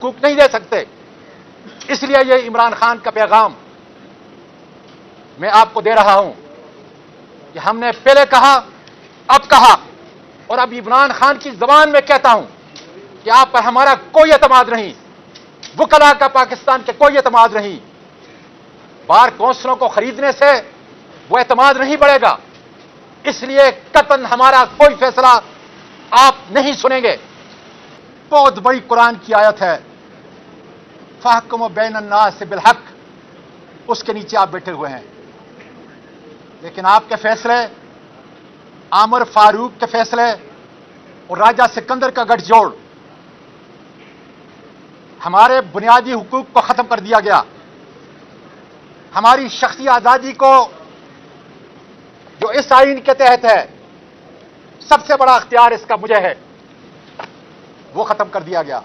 हुकूक नहीं दे सकते। इसलिए ये इमरान खान का पैगाम मैं आपको दे रहा हूं कि हमने पहले कहा, अब कहा, और अब इमरान खान की जबान में कहता हूं कि आप पर हमारा कोई एतमाद नहीं, वकला का पाकिस्तान के कोई एतमाद नहीं। बार कौंसलों को खरीदने से वो एतमाद नहीं बढ़ेगा, इसलिए कतन हमारा कोई फैसला आप नहीं सुनेंगे। बहुत बड़ी कुरान की आयत है, फहकुम बैनन्नास बिलहक, उसके नीचे आप बैठे हुए हैं, लेकिन आपके फैसले, आमर फारूक के फैसले और राजा सिकंदर का गठजोड़, हमारे बुनियादी हुकूक को खत्म कर दिया गया। हमारी शख्सी आजादी को, जो इस आईन के तहत है, सबसे बड़ा अख्तियार इसका मुझे है, वो खत्म कर दिया गया।